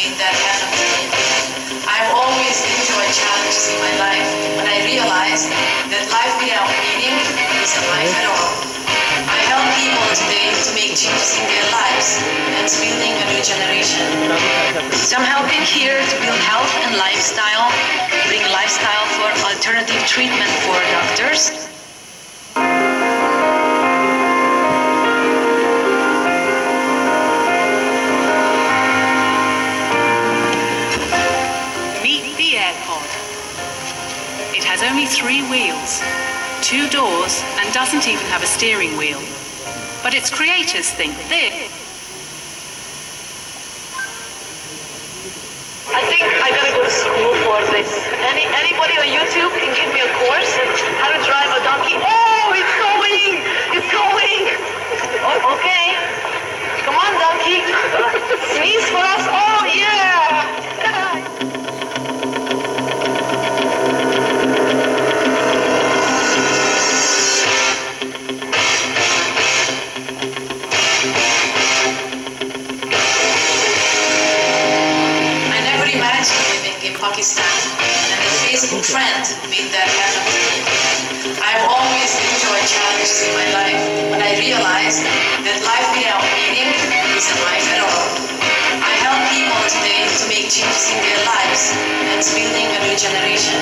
made that happen to me. I've always enjoyed challenges in my life, but I realized that life without meaning isn't life at all. I help people today to make changes in their lives and building a new generation. So I'm helping here to build health and lifestyle, bring lifestyle for alternative treatment for doctors. It has only 3 wheels, 2 doors, and doesn't even have a steering wheel. But its creators think this. I think I gotta go to school for this. Anybody on YouTube can give me a course on how to drive a donkey? Oh, it's going! It's going! Oh, okay. Come on, donkey. Sneeze for us. Oh, yeah! Pakistan, and the Facebook friend made that happen to me. I've always enjoyed challenges in my life, but I realized that life without meaning isn't life at all. I help people today to make changes in their lives and building a new generation.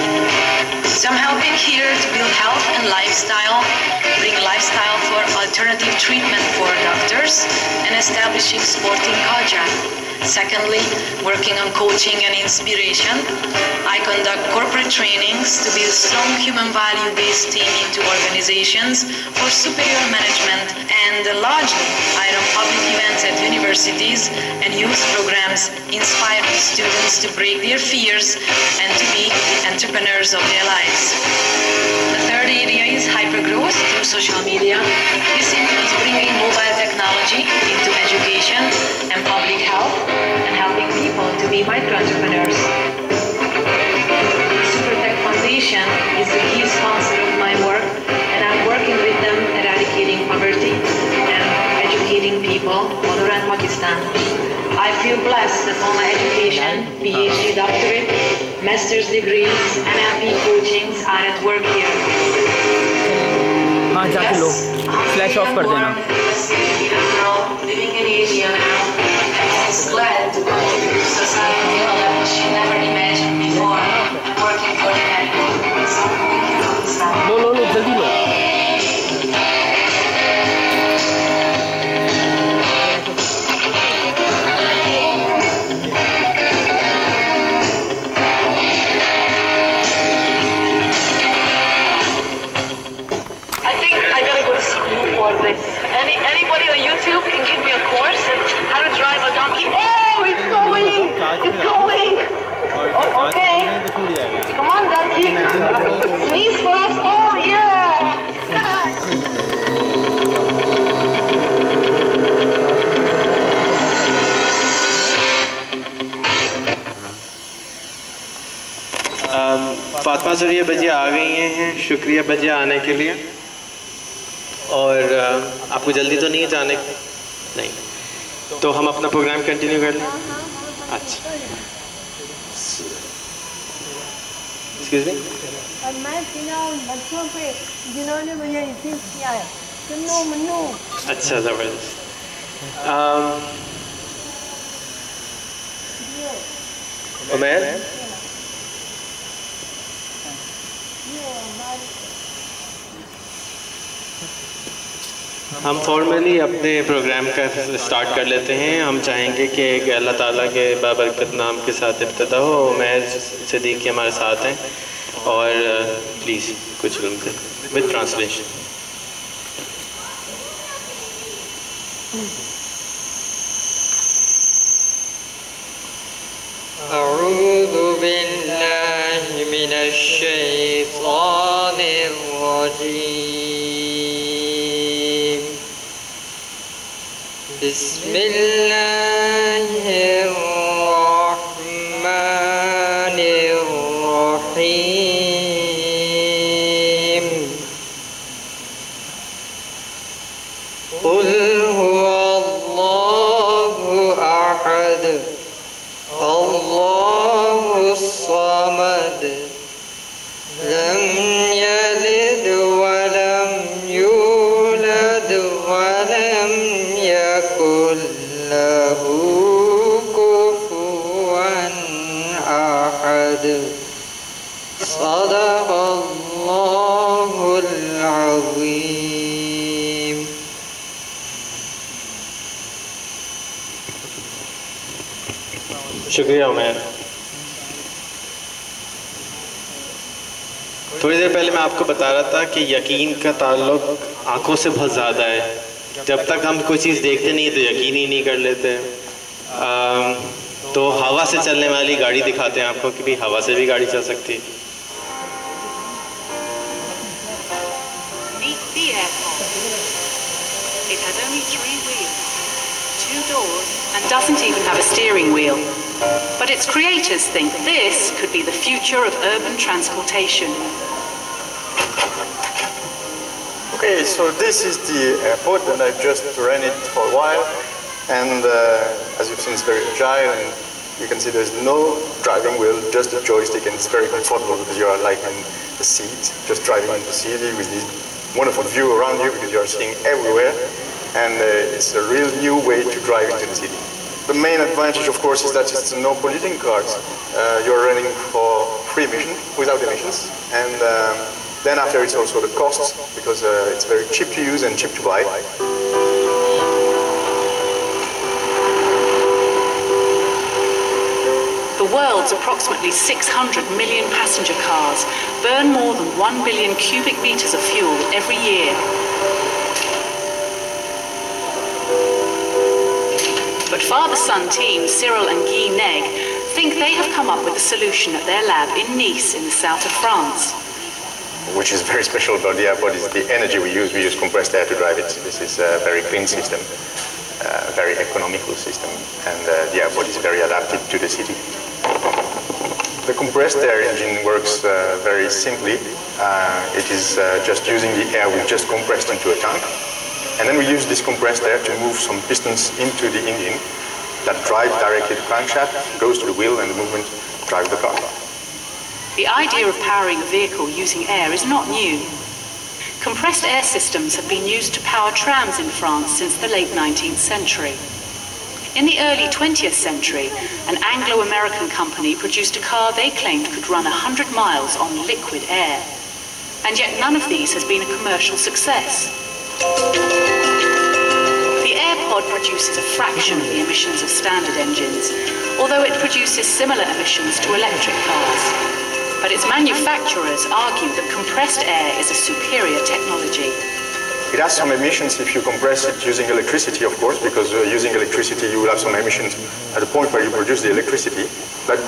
So I'm helping here to build health and lifestyle, bring lifestyle for alternative treatment for doctors, and establishing sporting culture. Secondly, working on coaching and inspiration. I conduct corporate trainings to build strong human value-based team into organizations for superior management, and largely I run public events at universities and youth programs inspiring students to break their fears and to be entrepreneurs of their lives. The third area is hypergrowth through social media. This includes bringing mobile technology into education and public health, and helping people to be micro-entrepreneurs. Supertec Foundation is the key sponsor of my work, and I'm working with them eradicating poverty and educating people all around Pakistan. I feel blessed that all my education, PhD doctorate, master's degrees, NLP coachings are at work here. Yes, flash off कर देना. Living in Asia now, is glad to contribute to society on a level she never imagined before, and working for humanity. लो जल्दी लो. Anybody on YouTube can give me a course on how to drive a donkey? Oh, it's going! It's going! Oh, okay. Come on, donkey. Sneeze for us. Oh, yeah! Fatima ज़रिया बजिया आ गई हैं. शुक्रिया बजिया आने के लिए. और आपको जल्दी तो नहीं है जाने? नहीं, तो हम अपना प्रोग्राम कंटिन्यू कर लें. अच्छा, एक्सक्यूज मी. और मैं सुना उन बच्चों पे जिन्होंने मुझे इंसिस्ट किया है. सुनो मन्नू. अच्छा, ज़बरदस्त. उमैर, हम फॉर्मली अपने प्रोग्राम का स्टार्ट कर लेते हैं. हम चाहेंगे कि अल्लाह ताला के बाबरकत नाम के साथ इब्तिदा हो. उमैर सिद्दीकी हमारे साथ हैं और प्लीज़ कुछ विद ट्रांसलेशन. अऊज़ु बिल्लाहि मिनश शैतानिर रजीम. बिस्मिल्लाहिर्रहमानिर्रहीम. क़ुल हुवल्लाहु अहद يكن له كفوا أحد صدق الله العظيم. शुक्रिया उमैर। थोड़ी देर पहले मैं आपको बता रहा था कि यकीन का ताल्लुक आंखों से बहुत ज़्यादा है। जब तक हम कोई चीज़ देखते नहीं तो यकीन ही नहीं कर लेते। तो हवा से चलने वाली गाड़ी दिखाते हैं आपको कि भाई हवा से भी गाड़ी चल सकती है। Meet the airport. It has only 3 wheels, 2 doors, and doesn't even have a steering wheel. But its creators think this could be the future of urban transportation. Okay, so this is the airport, and I've just ran it for a while, and as you've seen, it's very agile, and you can see there's no driving wheel, just a joystick, and it's very comfortable because you are like in the seat, just driving in the city with this wonderful view around you because you are seeing everywhere, and it's a real new way to drive into the city. The main advantage, of course, is that it's no polluting cars. You're running for free emission, without emissions, and then after it's also the costs, because it's very cheap to use and cheap to buy. The world's approximately 600 million passenger cars burn more than 1 billion cubic meters of fuel every year. But father-son team Cyril and Guy Neg think they have come up with a solution at their lab in Nice in the south of France. Which is very special about the airport is the energy we use. We use compressed air to drive it. This is a very clean system, a very economical system, and the airport is very adapted to the city. The compressed air engine works very simply. It is just using the air we just compressed into a tank, and then we use this compressed air to move some pistons into the engine that drive directly the crankshaft, goes to the wheel, and the movement drives the car. The idea of powering a vehicle using air is not new. Compressed air systems have been used to power trams in France since the late 19th century. In the early 20th century, an Anglo-American company produced a car they claimed could run 100 miles on liquid air. And yet none of these has been a commercial success. The AirPod produces a fraction of the emissions of standard engines, although it produces similar emissions to electric cars. But its manufacturers argue that compressed air is a superior technology. It has some emissions if you compress it using electricity, of course, because using electricity you will have some emissions at the point where you produce the electricity. But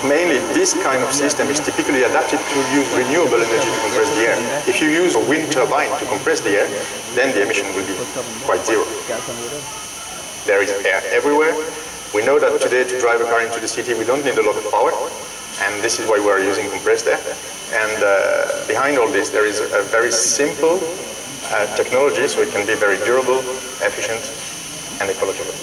mainly this kind of system is typically adapted to use renewable energy to compress the air. If you use a wind turbine to compress the air, then the emission will be quite zero. There is air everywhere. We know that today to drive a car into the city we don't need a lot of power, and this is why we are using compressed air. And behind all this there is a very simple technology, so it can be very durable, efficient, and ecological.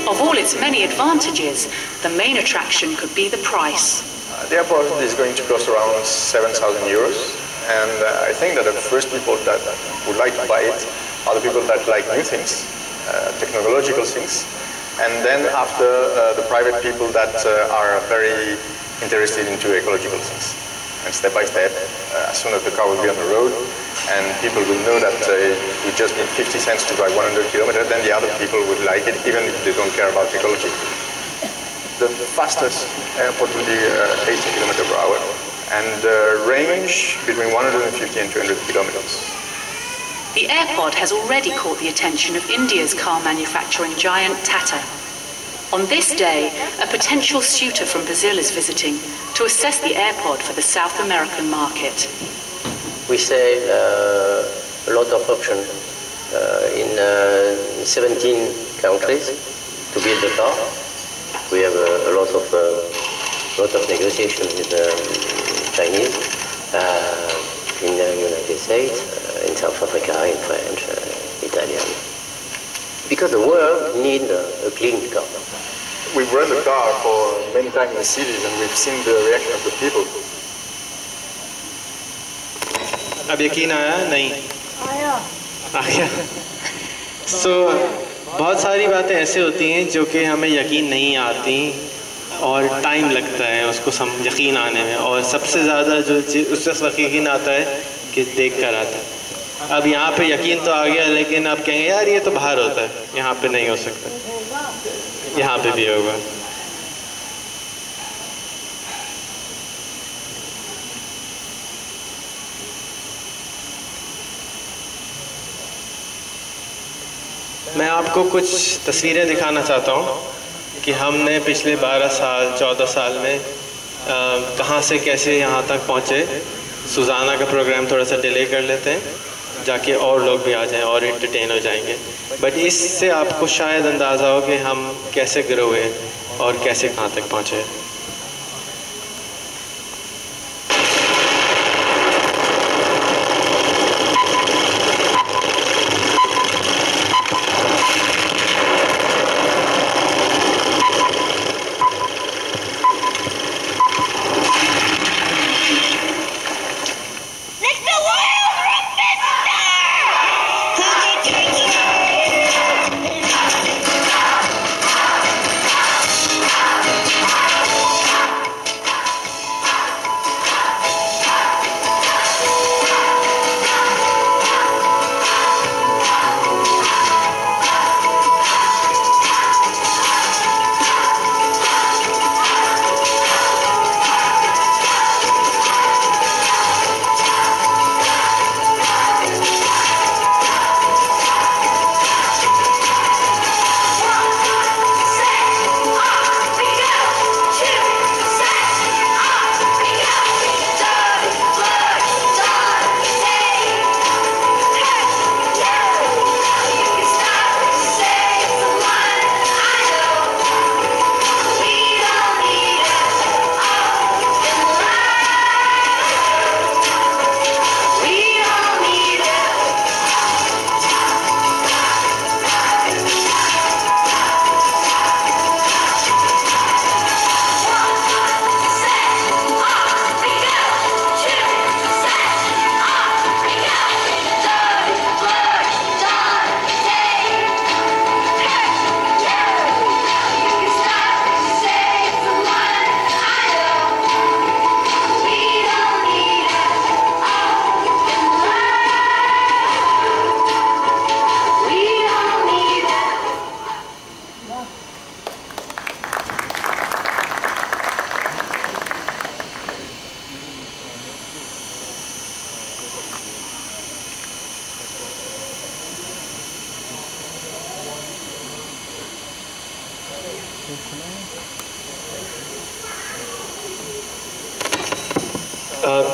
Of all its many advantages, the main attraction could be the price. The airport is going to cost around 7,000 euros, and I think that the first people that would like to buy it are the people that like new things, technological things, and then after the private people that are very interested into ecological things. And step by step, as soon as the car will be on the road and people will know that we just need 50 cents to drive 100 kilometers, then the other people would like it even if they don't care about ecology. The fastest airport will be 80 kilometers per hour and range between 150 and 200 kilometers. The AirPod has already caught the attention of India's car manufacturing giant Tata. On this day, a potential suitor from Brazil is visiting to assess the AirPod for the South American market. We sell a lot of options in 17 countries to build the car. We have a lot of negotiations with the Chinese, in the United States, in South Africa, in French, Italian. Because the world needs a clean car. We've run the car for many times in cities and we've seen the reaction of the people. अब यकीन आया नहीं आया आ गया। सो बहुत सारी बातें ऐसे होती हैं जो कि हमें यकीन नहीं आती और टाइम लगता है उसको यकीन आने में, और सबसे ज़्यादा जो चीज़ उस वक्त यकीन आता है कि देख कर आता है। अब यहाँ पे यकीन तो आ गया, लेकिन आप कहेंगे यार ये तो बाहर होता है, यहाँ पे नहीं हो सकता, यहाँ पे भी होगा। मैं आपको कुछ तस्वीरें दिखाना चाहता हूँ कि हमने पिछले 12 साल 14 साल में कहाँ से कैसे यहाँ तक पहुँचे। सुजाना का प्रोग्राम थोड़ा सा डिले कर लेते हैं, जाके और लोग भी आ जाएं और एंटरटेन हो जाएंगे। बट इससे आपको शायद अंदाज़ा हो कि हम कैसे ग्रो हुए और कैसे कहाँ तक पहुँचे।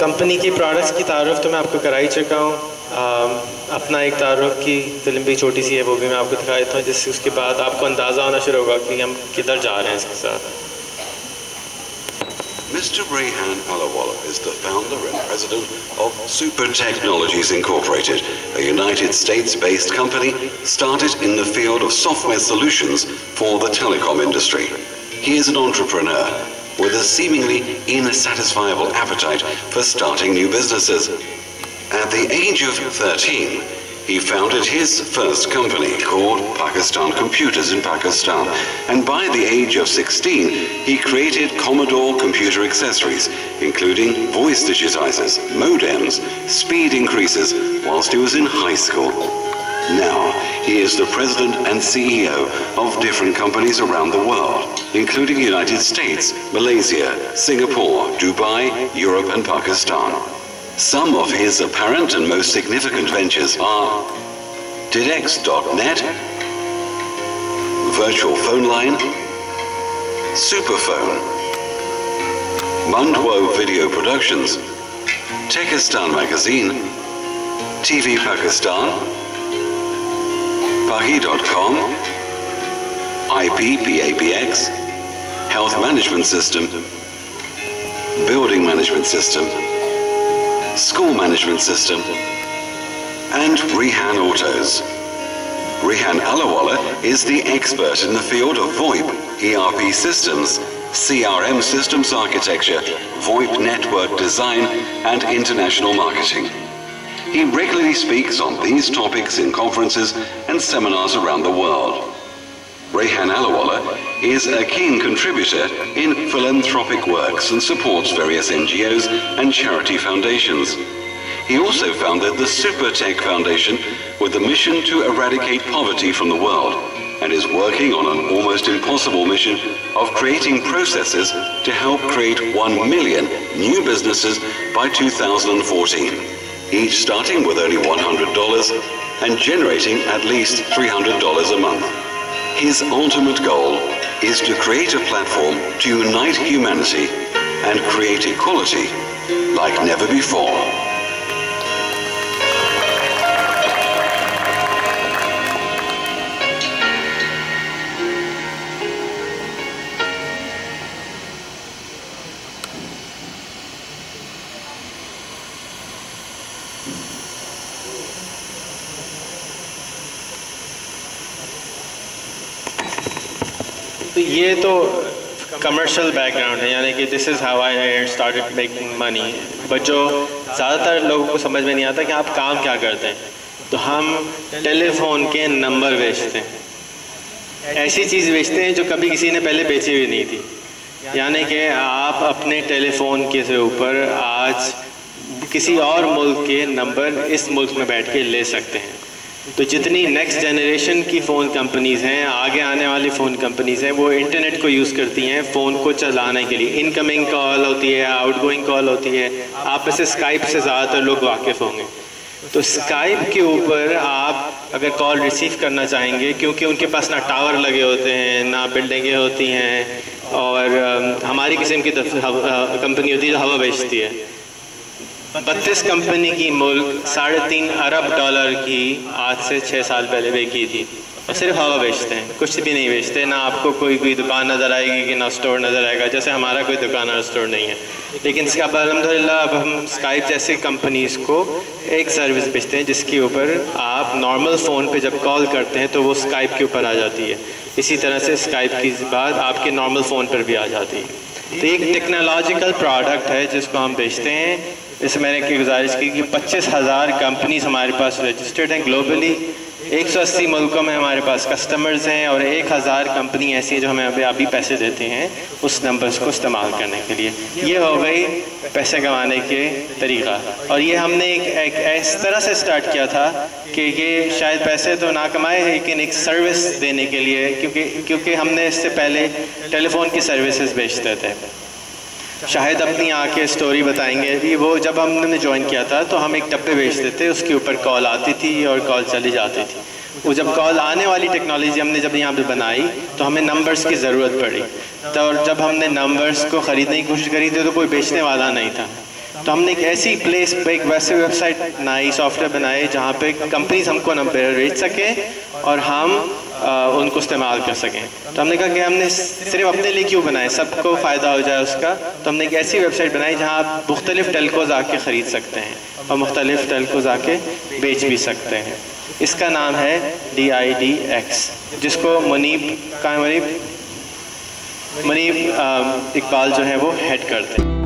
कंपनी की प्रोडक्ट्स की तारुफ तो मैं आपको करा ही चुका हूँ। अपना एक तारुफ की फिल्म भी छोटी सी है, वो भी मैं आपको दिखा देता हूँ, जिससे उसके बाद आपको अंदाज़ा होना शुरू होगा कि हम किधर जा रहे हैं इसके साथ। Mr. Rehan Alawala is the founder and president of Supertec Tecnologies Incorporated, a United States-based company started in the field of software solutions for the telecom industry. He is an entrepreneur with a seemingly insatisfiable appetite for starting new businesses. At the age of 13, he founded his first company called Pakistan Computers in Pakistan, and by the age of 16, he created Commodore computer accessories, including voice digitizers, modems, speed increasers, whilst he was in high school. Now, he is the president and CEO of different companies around the world, including the United States, Malaysia, Singapore, Dubai, Europe, and Pakistan. Some of his apparent and most significant ventures are Didex.net, Virtual Phone Line, Superphone, Mundwo Video Productions, Tekistan Magazine, TV Pakistan, Pahi.com, IPPAPX, Health Management System, Building Management System, School Management System, and Rehan Autos. Rehan Alawala is the expert in the field of VoIP, ERP systems, CRM systems architecture, VoIP network design, and international marketing. He regularly speaks on these topics in conferences and seminars around the world. Rehan Alawala is a keen contributor in philanthropic works and supports various NGOs and charity foundations. He also founded the Supertec Foundation with the mission to eradicate poverty from the world, and is working on an almost impossible mission of creating processes to help create 1 million new businesses by 2014, each starting with only $100 and generating at least $300 a month. His ultimate goal is to create a platform to unite humanity and create equality like never before. तो ये तो commercial background है, यानी कि this is how I started making money. But जो ज़्यादातर लोगों को समझ में नहीं आता कि आप काम क्या करते हैं। तो हम टेलीफोन के नंबर बेचते हैं, ऐसी चीज़ बेचते हैं जो कभी किसी ने पहले बेची हुई नहीं थी। यानी कि आप अपने टेलीफोन के से ऊपर आज किसी और मुल्क के नंबर इस मुल्क में बैठ के ले सकते हैं। तो जितनी नेक्स्ट जनरेशन की फ़ोन कंपनीज़ हैं, आगे आने वाली फ़ोन कंपनीज़ हैं, वो इंटरनेट को यूज़ करती हैं फ़ोन को चलाने के लिए। इनकमिंग कॉल होती है, आउटगोइंग कॉल होती है। आप में से स्काइप से ज़्यादातर लोग वाकिफ़ होंगे। तो स्काइप के ऊपर आप अगर कॉल रिसीव करना चाहेंगे, क्योंकि उनके पास ना टावर लगे होते हैं, ना बिल्डिंगें होती हैं, और हमारी किस्म की कंपनी होती है जो हवा बेचती है। 32 कंपनी की मुल्क $3.5 अरब की आज से 6 साल पहले बेची थी, और सिर्फ हवा बेचते हैं, कुछ भी नहीं बेचते। ना आपको कोई दुकान नज़र आएगी कि ना स्टोर नज़र आएगा, जैसे हमारा कोई दुकान और स्टोर नहीं है। लेकिन अब अल्हम्दुलिल्लाह अब हम स्काइप जैसे कंपनीज़ को एक सर्विस बेचते हैं जिसके ऊपर आप नॉर्मल फ़ोन पे जब कॉल करते हैं तो वो स्काइप के ऊपर आ जाती है। इसी तरह से स्काइप की बात आपके नॉर्मल फ़ोन पर भी आ जाती है। तो एक टेक्नोलॉजिकल प्रोडक्ट है जिसको हम बेचते हैं। इसमें मैंने की गुजारिश की कि 25,000 कंपनीज हमारे पास रजिस्टर्ड हैं ग्लोबली, 180 मुल्कों में हमारे पास कस्टमर्स हैं, और 1000 कंपनी ऐसी है जो हमें अभी पैसे देते हैं उस नंबर्स को इस्तेमाल करने के लिए। ये हो गई पैसे कमाने के तरीक़ा। और ये हमने एक इस तरह से स्टार्ट किया था कि ये शायद पैसे तो ना कमाए, लेकिन एक सर्विस देने के लिए, क्योंकि हमने इससे पहले टेलीफोन की सर्विसेज बेचते थे। शाहिद अपनी आके स्टोरी बताएंगे। अभी वो जब हमने ज्वाइन किया था तो हम एक डब्बे बेचते थे, उसके ऊपर कॉल आती थी और कॉल चली जाती थी। वो जब कॉल आने वाली टेक्नोलॉजी हमने जब यहाँ पे बनाई तो हमें नंबर्स की ज़रूरत पड़ी। तो जब हमने नंबर्स को ख़रीदने की कोशिश करी थी तो कोई बेचने वाला नहीं था। तो हमने एक ऐसी प्लेस पे एक वैसे वेबसाइट बनाई, सॉफ्टवेयर बनाए जहाँ पे कंपनीज हमको नंबर बेच सकें और हम उनको इस्तेमाल कर सकें। तो हमने कहा कि हमने सिर्फ अपने लिए क्यों बनाए, सबको फ़ायदा हो जाए उसका। तो हमने एक ऐसी वेबसाइट बनाई जहाँ आप मुख्तलिफ टेलकोज आके ख़रीद सकते हैं और मुख्तलिफ टेलकोज आके बेच भी सकते हैं। इसका नाम है DIDX, जिसको मुनीब इकबाल जो है वो हेड करते हैं।